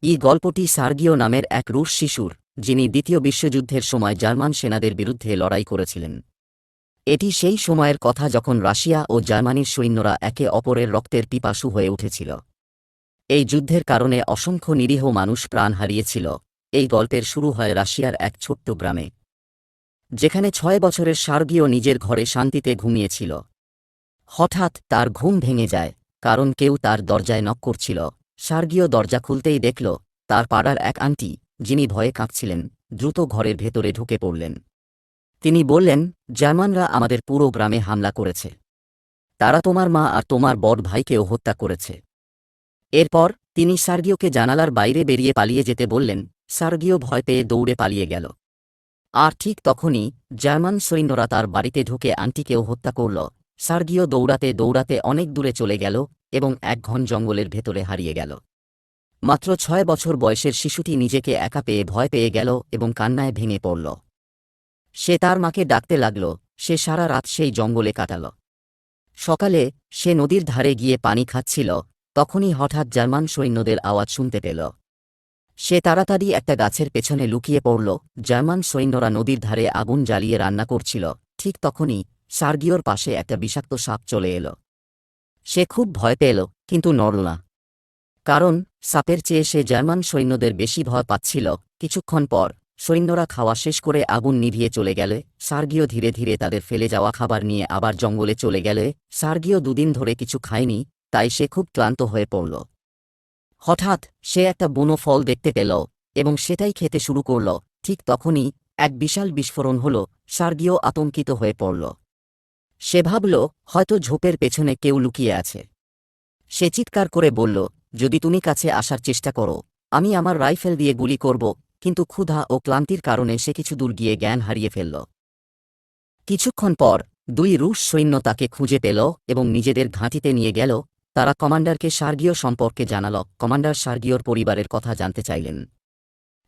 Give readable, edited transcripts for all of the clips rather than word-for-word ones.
এই গল্পটি সার্গিও নামের এক রুশ শিশুর, যিনি দ্বিতীয় বিশ্বযুদ্ধের সময় জার্মান সেনাদের বিরুদ্ধে লড়াই করেছিলেন। এটি সেই সময়ের কথা যখন রাশিয়া ও জার্মানির সৈন্যরা একে অপরের রক্তের পিপাসু হয়ে উঠেছিল। এই যুদ্ধের কারণে অসংখ্য নিরীহ মানুষ প্রাণ হারিয়েছিল। এই গল্পের শুরু হয় রাশিয়ার এক ছোট্ট গ্রামে, যেখানে 6 বছরের সার্গিও নিজের ঘরে শান্তিতে ঘুমিয়েছিল। হঠাৎ তার ঘুম ভেঙে যায়, কারণ কেউ তার দরজায় নক করছিল। সার্গিও দরজা খুলতেই দেখল তার পাড়ার এক আন্টি, যিনি ভয়ে কাঁপছিলেন, দ্রুত ঘরের ভেতরে ঢুকে পড়লেন। তিনি বললেন, জার্মানরা আমাদের পুরো গ্রামে হামলা করেছে। তারা তোমার মা আর তোমার বড় ভাইকেও হত্যা করেছে। এরপর তিনি সার্গিওকে জানালার বাইরে বেরিয়ে পালিয়ে যেতে বললেন। সার্গিও ভয় পেয়ে দৌড়ে পালিয়ে গেল। আর ঠিক তখনই জার্মান সৈন্যরা তার বাড়িতে ঢুকে আন্টিকেও হত্যা করল। সার্গিও দৌড়াতে দৌড়াতে অনেক দূরে চলে গেল এবং এক ঘন জঙ্গলের ভেতরে হারিয়ে গেল। মাত্র 6 বছর বয়সের শিশুটি নিজেকে একা পেয়ে ভয় পেয়ে গেল এবং কান্নায় ভেঙে পড়ল। সে তার মাকে ডাকতে লাগল। সে সারা রাত সেই জঙ্গলে কাটাল। সকালে সে নদীর ধারে গিয়ে পানি খাচ্ছিল, তখনই হঠাৎ জার্মান সৈন্যদের আওয়াজ শুনতে পেল। সে তাড়াতাড়ি একটা গাছের পেছনে লুকিয়ে পড়ল। জার্মান সৈন্যরা নদীর ধারে আগুন জ্বালিয়ে রান্না করছিল। ঠিক তখনই সার্গিওর পাশে একটা বিষাক্ত সাপ চলে এল। সে খুব ভয় পেল, কিন্তু নড়ল না, কারণ সাপের চেয়ে সে জার্মান সৈন্যদের বেশি ভয় পাচ্ছিল। কিছুক্ষণ পর সৈন্যরা খাওয়া শেষ করে আগুন নিভিয়ে চলে গেলে সার্গিও ধীরে ধীরে তাদের ফেলে যাওয়া খাবার নিয়ে আবার জঙ্গলে চলে গেলে। সার্গিও দুদিন ধরে কিছু খায়নি, তাই সে খুব ক্লান্ত হয়ে পড়ল। হঠাৎ সে একটা বুনো ফল দেখতে পেল এবং সেটাই খেতে শুরু করল। ঠিক তখনই এক বিশাল বিস্ফোরণ হল। সার্গিও আতঙ্কিত হয়ে পড়ল। সে ভাবল, হয়তো ঝোপের পেছনে কেউ লুকিয়ে আছে। সে চিৎকার করে বলল, যদি তুমি কাছে আসার চেষ্টা করো, আমি আমার রাইফেল দিয়ে গুলি করব। কিন্তু ক্ষুধা ও ক্লান্তির কারণে সে কিছু দূর গিয়ে জ্ঞান হারিয়ে ফেলল। কিছুক্ষণ পর 2 রুশ সৈন্য তাকে খুঁজে পেল এবং নিজেদের ঘাঁটিতে নিয়ে গেল। তারা কমান্ডারকে সার্গিও সম্পর্কে জানাল। কমান্ডার সার্গিওর পরিবারের কথা জানতে চাইলেন।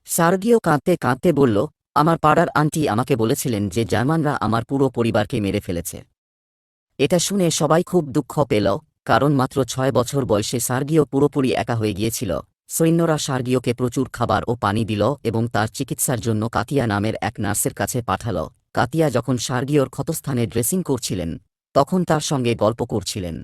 সার্গিও কাঁদতে কাঁদতে বলল, আমার পাড়ার আন্টি আমাকে বলেছিলেন যে জার্মানরা আমার পুরো পরিবারকে মেরে ফেলেছে। এটা শুনে সবাই খুব দুঃখ পেল, কারণ মাত্র 6 বছর বয়সে সার্গিও পুরোপুরি একা হয়ে গিয়েছিল। সৈন্যরা সার্গিওকে প্রচুর খাবার ও পানি দিল এবং তার চিকিৎসার জন্য কাতিয়া নামের এক নার্সের কাছে পাঠাল। কাতিয়া যখন সার্গিওর ক্ষতস্থানে ড্রেসিং করছিলেন, তখন তার সঙ্গে গল্প করছিলেন।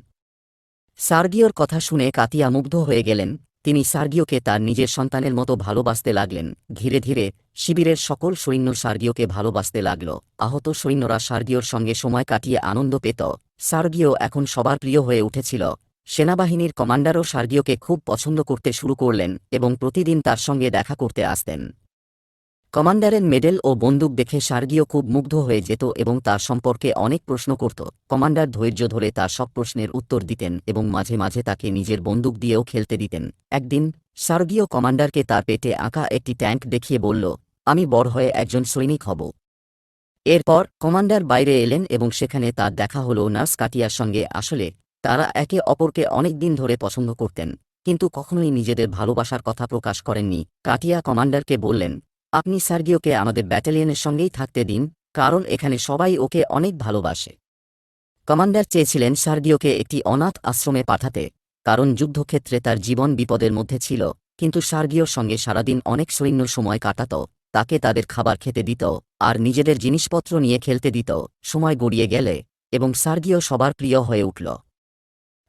সার্গিওর কথা শুনে কাতিয়া মুগ্ধ হয়ে গেলেন। তিনি সার্গিওকে তার নিজের সন্তানের মতো ভালোবাসতে লাগলেন। ধীরে ধীরে শিবিরের সকল সৈন্য সার্গিওকে ভালোবাসতে লাগল। আহত সৈন্যরা সার্গিওর সঙ্গে সময় কাটিয়ে আনন্দ পেত। সার্গিও এখন সবার প্রিয় হয়ে উঠেছিল। সেনাবাহিনীর কমান্ডারও সার্গিওকে খুব পছন্দ করতে শুরু করলেন এবং প্রতিদিন তার সঙ্গে দেখা করতে আসতেন। কমান্ডারের মেডেল ও বন্দুক দেখে সার্গিও খুব মুগ্ধ হয়ে যেত এবং তার সম্পর্কে অনেক প্রশ্ন করত। কমান্ডার ধৈর্য ধরে তার সব প্রশ্নের উত্তর দিতেন এবং মাঝে মাঝে তাকে নিজের বন্দুক দিয়েও খেলতে দিতেন। একদিন সার্গিও কমান্ডারকে তার পেটে আঁকা একটি ট্যাঙ্ক দেখিয়ে বলল, আমি বড় হয়ে একজন সৈনিক হব। এরপর কমান্ডার বাইরে এলেন এবং সেখানে তার দেখা হল নার্স কাটিয়ার সঙ্গে। আসলে তারা একে অপরকে অনেক দিন ধরে পছন্দ করতেন, কিন্তু কখনোই নিজেদের ভালোবাসার কথা প্রকাশ করেননি। কাটিয়া কমান্ডারকে বললেন, আপনি সার্গিওকে আমাদের ব্যাটালিয়নের সঙ্গেই থাকতে দিন, কারণ এখানে সবাই ওকে অনেক ভালোবাসে। কমান্ডার চেয়েছিলেন সার্গিওকে একটি অনাথ আশ্রমে পাঠাতে, কারণ যুদ্ধক্ষেত্রে তার জীবন বিপদের মধ্যে ছিল। কিন্তু সার্গিওর সঙ্গে সারাদিন অনেক সৈন্য সময় কাটাত, তাকে তাদের খাবার খেতে দিত আর নিজেদের জিনিসপত্র নিয়ে খেলতে দিত। সময় গড়িয়ে গেলে এবং সার্গিও সবার প্রিয় হয়ে উঠল।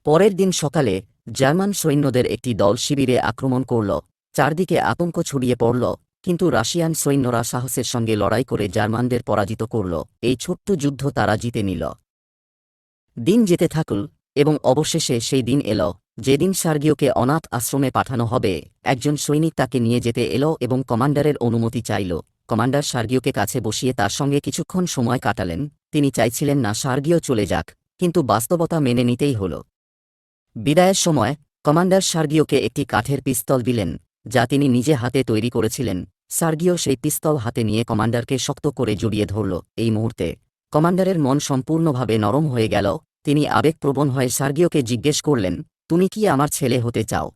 পরের দিন সকালে জার্মান সৈন্যদের একটি দল শিবিরে আক্রমণ করল। চারদিকে আতঙ্ক ছড়িয়ে পড়ল, কিন্তু রাশিয়ান সৈন্যরা সাহসের সঙ্গে লড়াই করে জার্মানদের পরাজিত করল। এই ছোট্ট যুদ্ধ তারা জিতে নিল। দিন যেতে থাকল এবং অবশেষে সেই দিন এল যেদিন সার্গিওকে অনাথ আশ্রমে পাঠানো হবে। একজন সৈনিক তাকে নিয়ে যেতে এলো এবং কমান্ডারের অনুমতি চাইল। কমান্ডার সার্গিওকে কাছে বসিয়ে তার সঙ্গে কিছুক্ষণ সময় কাটালেন। তিনি চাইছিলেন না সার্গিও চলে যাক, কিন্তু বাস্তবতা মেনে নিতেই হল। বিদায়ের সময় কমান্ডার সার্গিওকে একটি কাঠের পিস্তল দিলেন, যা তিনি নিজে হাতে তৈরি করেছিলেন। সার্গিও সেই পিস্তল হাতে নিয়ে কমান্ডারকে শক্ত করে জড়িয়ে ধরল। এই মুহূর্তে কমান্ডারের মন সম্পূর্ণভাবে নরম হয়ে গেল। তিনি আবেগপ্রবণ হয়ে সার্গিওকে জিজ্ঞেস করলেন, তুমি কি আমার ছেলে হতে চাও?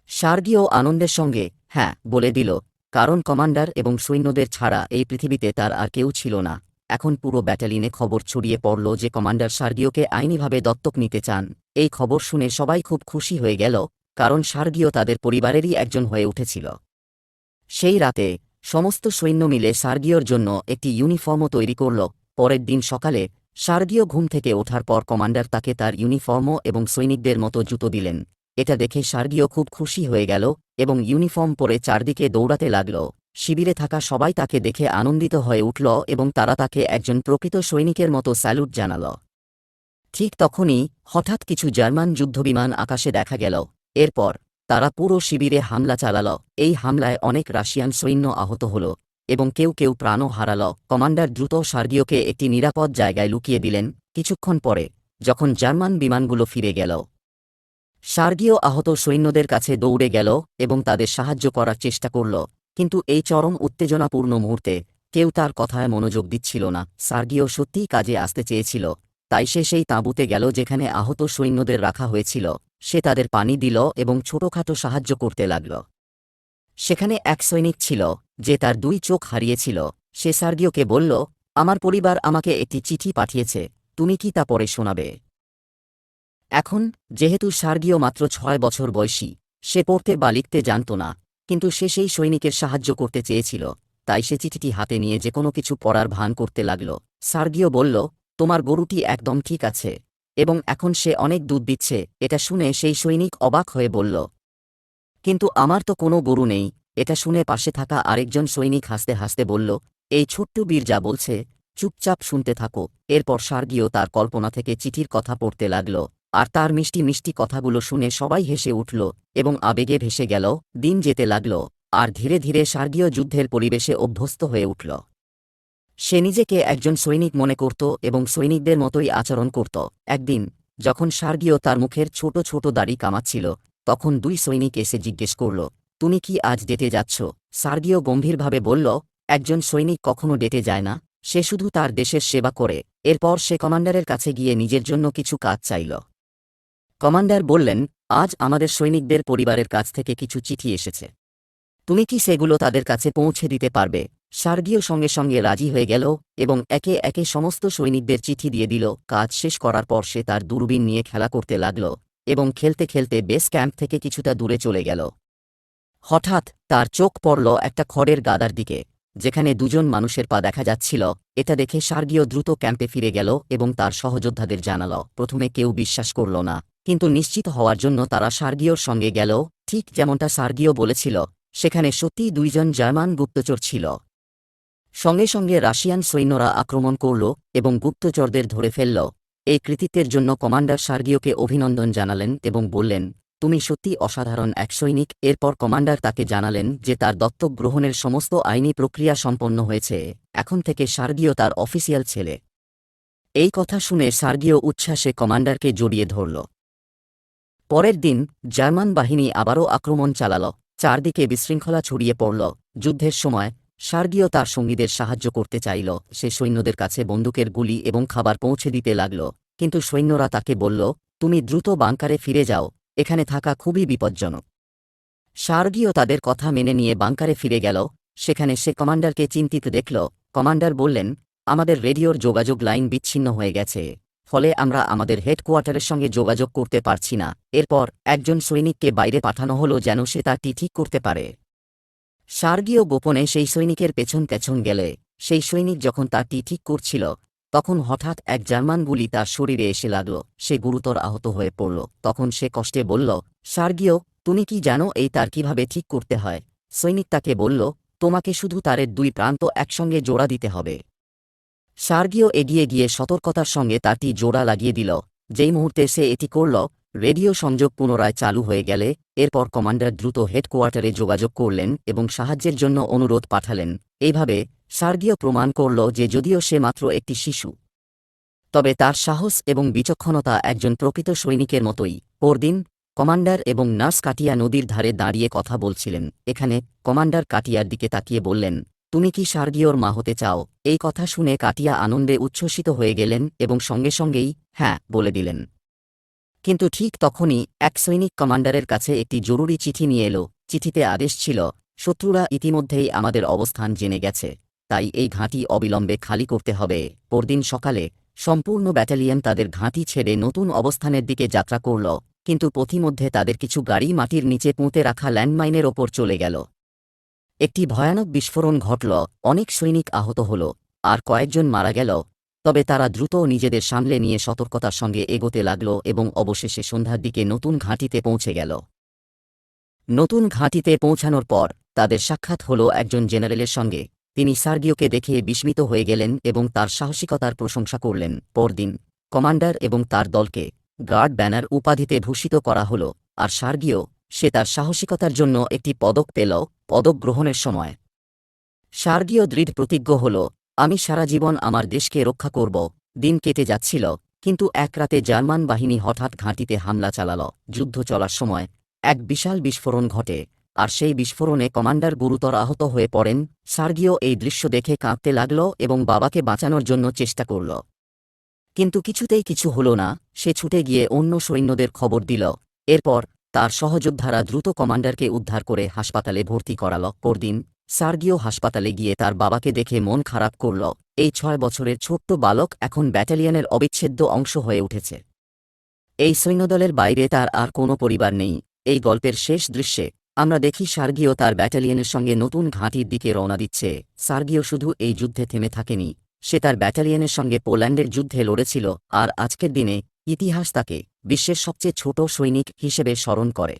সার্গিও আনন্দের সঙ্গে হ্যাঁ বলে দিল, কারণ কমান্ডার এবং সৈন্যদের ছাড়া এই পৃথিবীতে তার আর কেউ ছিল না। এখন পুরো ব্যাটালিয়নে খবর ছড়িয়ে পড়ল যে কমান্ডার সার্গিওকে আইনিভাবে দত্তক নিতে চান। এই খবর শুনে সবাই খুব খুশি হয়ে গেল, কারণ সার্গিও তাদের পরিবারেরই একজন হয়ে উঠেছিল। সেই রাতে সমস্ত সৈন্য মিলে সার্গিওর জন্য একটি ইউনিফর্মও তৈরি করল। পরের দিন সকালে সার্গিও ঘুম থেকে ওঠার পর কমান্ডার তাকে তার ইউনিফর্মও এবং সৈনিকদের মতো জুতো দিলেন। এটা দেখে সার্গিও খুব খুশি হয়ে গেল এবং ইউনিফর্ম পরে চারদিকে দৌড়াতে লাগল। শিবিরে থাকা সবাই তাকে দেখে আনন্দিত হয়ে উঠল এবং তারা তাকে একজন প্রকৃত সৈনিকের মতো স্যালুট জানাল। ঠিক তখনই হঠাৎ কিছু জার্মান যুদ্ধবিমান আকাশে দেখা গেল। এরপর তারা পুরো শিবিরে হামলা চালাল। এই হামলায় অনেক রাশিয়ান সৈন্য আহত হল এবং কেউ কেউ প্রাণও হারাল। কমান্ডার দ্রুত সার্গিওকে একটি নিরাপদ জায়গায় লুকিয়ে দিলেন। কিছুক্ষণ পরে যখন জার্মান বিমানগুলো ফিরে গেল, সার্গিও আহত সৈন্যদের কাছে দৌড়ে গেল এবং তাদের সাহায্য করার চেষ্টা করল। কিন্তু এই চরম উত্তেজনাপূর্ণ মুহূর্তে কেউ তার কথায় মনোযোগ দিচ্ছিল না। সার্গিও সত্যিই কাজে আসতে চেয়েছিল, তাই সে সেই তাঁবুতে গেল যেখানে আহত সৈন্যদের রাখা হয়েছিল। সে তাদের পানি দিল এবং ছোটখাটো সাহায্য করতে লাগল। সেখানে এক সৈনিক ছিল যে তার দুই চোখ হারিয়েছিল। সে সার্গিওকে বলল, আমার পরিবার আমাকে একটি চিঠি পাঠিয়েছে, তুমি কি তা পড়ে শোনাবে? এখন যেহেতু সার্গিও মাত্র 6 বছর বয়সী, সে পড়তে বা লিখতে জানত না, কিন্তু সে সেই সৈনিকের সাহায্য করতে চেয়েছিল, তাই সে চিঠিটি হাতে নিয়ে যে কোনো কিছু পড়ার ভান করতে লাগল। সার্গিও বলল, তোমার গরুটি একদম ঠিক আছে এবং এখন সে অনেক দুধ দিচ্ছে। এটা শুনে সেই সৈনিক অবাক হয়ে বলল, কিন্তু আমার তো কোনো গরু নেই। এটা শুনে পাশে থাকা আরেকজন সৈনিক হাসতে হাসতে বলল, এই ছোট্ট বীর যা বলছে, চুপচাপ শুনতে থাকো। এরপর সার্গিও তার কল্পনা থেকে চিঠির কথা পড়তে লাগল, আর তার মিষ্টি মিষ্টি কথাগুলো শুনে সবাই হেসে উঠল এবং আবেগে ভেসে গেল। দিন যেতে লাগল, আর ধীরে ধীরে সার্গিও যুদ্ধের পরিবেশে অভ্যস্ত হয়ে উঠল। সে নিজেকে একজন সৈনিক মনে করত এবং সৈনিকদের মতোই আচরণ করত। একদিন যখন সার্গিও তার মুখের ছোট ছোট দাড়ি কামাচ্ছিল, তখন দুই সৈনিক এসে জিজ্ঞেস করল, তুমি কি আজ ডেটে যাচ্ছ? সার্গিও গম্ভীরভাবে বলল, একজন সৈনিক কখনো ডেটে যায় না, সে শুধু তার দেশের সেবা করে। এরপর সে কমান্ডারের কাছে গিয়ে নিজের জন্য কিছু কাজ চাইল। কমান্ডার বললেন, আজ আমাদের সৈনিকদের পরিবারের কাছ থেকে কিছু চিঠি এসেছে, তুমি কি সেগুলো তাদের কাছে পৌঁছে দিতে পারবে? সার্গিও সঙ্গে সঙ্গে রাজি হয়ে গেল এবং একে একে সমস্ত সৈনিকদের চিঠি দিয়ে দিল। কাজ শেষ করার পর সে তার দূরবীন নিয়ে খেলা করতে লাগল এবং খেলতে খেলতে বেস ক্যাম্প থেকে কিছুটা দূরে চলে গেল। হঠাৎ তার চোখ পড়ল একটা খড়ের গাদার দিকে, যেখানে দুজন মানুষের পা দেখা যাচ্ছিল। এটা দেখে সার্গিও দ্রুত ক্যাম্পে ফিরে গেল এবং তার সহযোদ্ধাদের জানাল। প্রথমে কেউ বিশ্বাস করল না, কিন্তু নিশ্চিত হওয়ার জন্য তারা সার্গিওর সঙ্গে গেল। ঠিক যেমনটা সার্গিও বলেছিল, সেখানে সত্যিই দুইজন জার্মান গুপ্তচর ছিল। সঙ্গে সঙ্গে রাশিয়ান সৈন্যরা আক্রমণ করল এবং গুপ্তচরদের ধরে ফেলল। এই কৃতিত্বের জন্য কমান্ডার সার্গিওকে অভিনন্দন জানালেন এবং বললেন, তুমি সত্যি অসাধারণ এক সৈনিক। এরপর কমান্ডার তাকে জানালেন যে তার দত্তক গ্রহণের সমস্ত আইনি প্রক্রিয়া সম্পন্ন হয়েছে, এখন থেকে সার্গিও তার অফিসিয়াল ছেলে। এই কথা শুনে সার্গিও উচ্ছ্বাসে কমান্ডারকে জড়িয়ে ধরল। পরের দিন জার্মান বাহিনী আবারও আক্রমণ চালাল। চারদিকে বিশৃঙ্খলা ছড়িয়ে পড়ল। যুদ্ধের সময় সার্গিও তার সঙ্গীদের সাহায্য করতে চাইল। সে সৈন্যদের কাছে বন্দুকের গুলি এবং খাবার পৌঁছে দিতে লাগল, কিন্তু সৈন্যরা তাকে বলল, তুমি দ্রুত বাংকারে ফিরে যাও, এখানে থাকা খুবই বিপজ্জনক। সার্গিও তাদের কথা মেনে নিয়ে বাংকারে ফিরে গেল। সেখানে সে কমান্ডারকে চিন্তিত দেখল। কমান্ডার বললেন, আমাদের রেডিওর যোগাযোগ লাইন বিচ্ছিন্ন হয়ে গেছে, ফলে আমরা আমাদের হেডকোয়ার্টারের সঙ্গে যোগাযোগ করতে পারছি না। এরপর একজন সৈনিককে বাইরে পাঠানো হলো যেন সে তাটি ঠিক করতে পারে। সার্গিও গোপনে সেই সৈনিকের পেছন পেছন গেলে সেই সৈনিক যখন তাটি ঠিক করছিল, তখন হঠাৎ এক জার্মান গুলি তার শরীরে এসে লাগল। সে গুরুতর আহত হয়ে পড়ল। তখন সে কষ্টে বলল, সার্গিও, তুমি কি জানো এই তার কিভাবে ঠিক করতে হয়? সৈনিক তাকে বলল, তোমাকে শুধু তারের দুই প্রান্ত একসঙ্গে জোড়া দিতে হবে। সার্গিও এগিয়ে গিয়ে সতর্কতার সঙ্গে তারটি জোড়া লাগিয়ে দিল। যেই মুহূর্তে সে এটি করল, রেডিও সংযোগ পুনরায় চালু হয়ে গেলে এরপর কমান্ডার দ্রুত হেডকোয়ার্টারে যোগাযোগ করলেন এবং সাহায্যের জন্য অনুরোধ পাঠালেন। এইভাবে সার্গিও প্রমাণ করল যে যদিও সে মাত্র একটি শিশু, তবে তার সাহস এবং বিচক্ষণতা একজন প্রকৃত সৈনিকের মতোই। পরদিন কমান্ডার এবং নার্স কাটিয়া নদীর ধারে দাঁড়িয়ে কথা বলছিলেন। এখানে কমান্ডার কাটিয়ার দিকে তাকিয়ে বললেন, তুমি কি সার্গিওর মা হতে চাও? এই কথা শুনে কাটিয়া আনন্দে উচ্ছ্বসিত হয়ে গেলেন এবং সঙ্গে সঙ্গেই হ্যাঁ বলে দিলেন। কিন্তু ঠিক তখনই এক সৈনিক কমান্ডারের কাছে একটি জরুরি চিঠি নিয়ে এলো। চিঠিতে আদেশ ছিল, শত্রুরা ইতিমধ্যেই আমাদের অবস্থান জেনে গেছে, তাই এই ঘাঁটি অবিলম্বে খালি করতে হবে। পরদিন সকালে সম্পূর্ণ ব্যাটালিয়ন তাদের ঘাঁটি ছেড়ে নতুন অবস্থানের দিকে যাত্রা করল। কিন্তু পথিমধ্যে তাদের কিছু গাড়ি মাটির নিচে পুঁতে রাখা ল্যান্ডমাইনের ওপর চলে গেল। একটি ভয়ানক বিস্ফোরণ ঘটল, অনেক সৈনিক আহত হল, আর কয়েকজন মারা গেল। তবে তারা দ্রুত নিজেদের সামলে নিয়ে সতর্কতার সঙ্গে এগোতে লাগল এবং অবশেষে সন্ধ্যার দিকে নতুন ঘাঁটিতে পৌঁছে গেল। নতুন ঘাঁটিতে পৌঁছানোর পর তাদের সাক্ষাৎ হল একজন জেনারেলের সঙ্গে। তিনি সার্গিওকে দেখে বিস্মিত হয়ে গেলেন এবং তার সাহসিকতার প্রশংসা করলেন। পরদিন কমান্ডার এবং তার দলকে গার্ড ব্যানার উপাধিতে ভূষিত করা হল, আর সার্গিও, সে তার সাহসিকতার জন্য একটি পদক পেল। পদক গ্রহণের সময় সার্গিও দৃঢ় প্রতিজ্ঞ হল, আমি সারা জীবন আমার দেশকে রক্ষা করব। দিন কেটে যাচ্ছিল, কিন্তু এক রাতে জার্মান বাহিনী হঠাৎ ঘাঁটিতে হামলা চালাল। যুদ্ধ চলার সময় এক বিশাল বিস্ফোরণ ঘটে, আর সেই বিস্ফোরণে কমান্ডার গুরুতর আহত হয়ে পড়েন। সার্গিও এই দৃশ্য দেখে কাঁদতে লাগল এবং বাবাকে বাঁচানোর জন্য চেষ্টা করল, কিন্তু কিছুতেই কিছু হল না। সে ছুটে গিয়ে অন্য সৈন্যদের খবর দিল। এরপর তার সহযোদ্ধারা দ্রুত কমান্ডারকে উদ্ধার করে হাসপাতালে ভর্তি করাল। পরদিন সার্গিও হাসপাতালে গিয়ে তার বাবাকে দেখে মন খারাপ করল। এই 6 বছরের ছোট্ট বালক এখন ব্যাটালিয়নের অবিচ্ছেদ্য অংশ হয়ে উঠেছে। এই সৈন্যদলের বাইরে তার আর কোনো পরিবার নেই। এই গল্পের শেষ দৃশ্যে আমরা দেখি সার্গিও তার ব্যাটালিয়নের সঙ্গে নতুন ঘাঁটির দিকে রওনা দিচ্ছে। সার্গিও শুধু এই যুদ্ধে থেমে থাকেনি, সে তার ব্যাটালিয়নের সঙ্গে পোল্যান্ডের যুদ্ধে লড়েছিল, আর আজকের দিনে ইতিহাস তাকে বিশ্বের সবচেয়ে ছোট সৈনিক হিসেবে স্মরণ করে।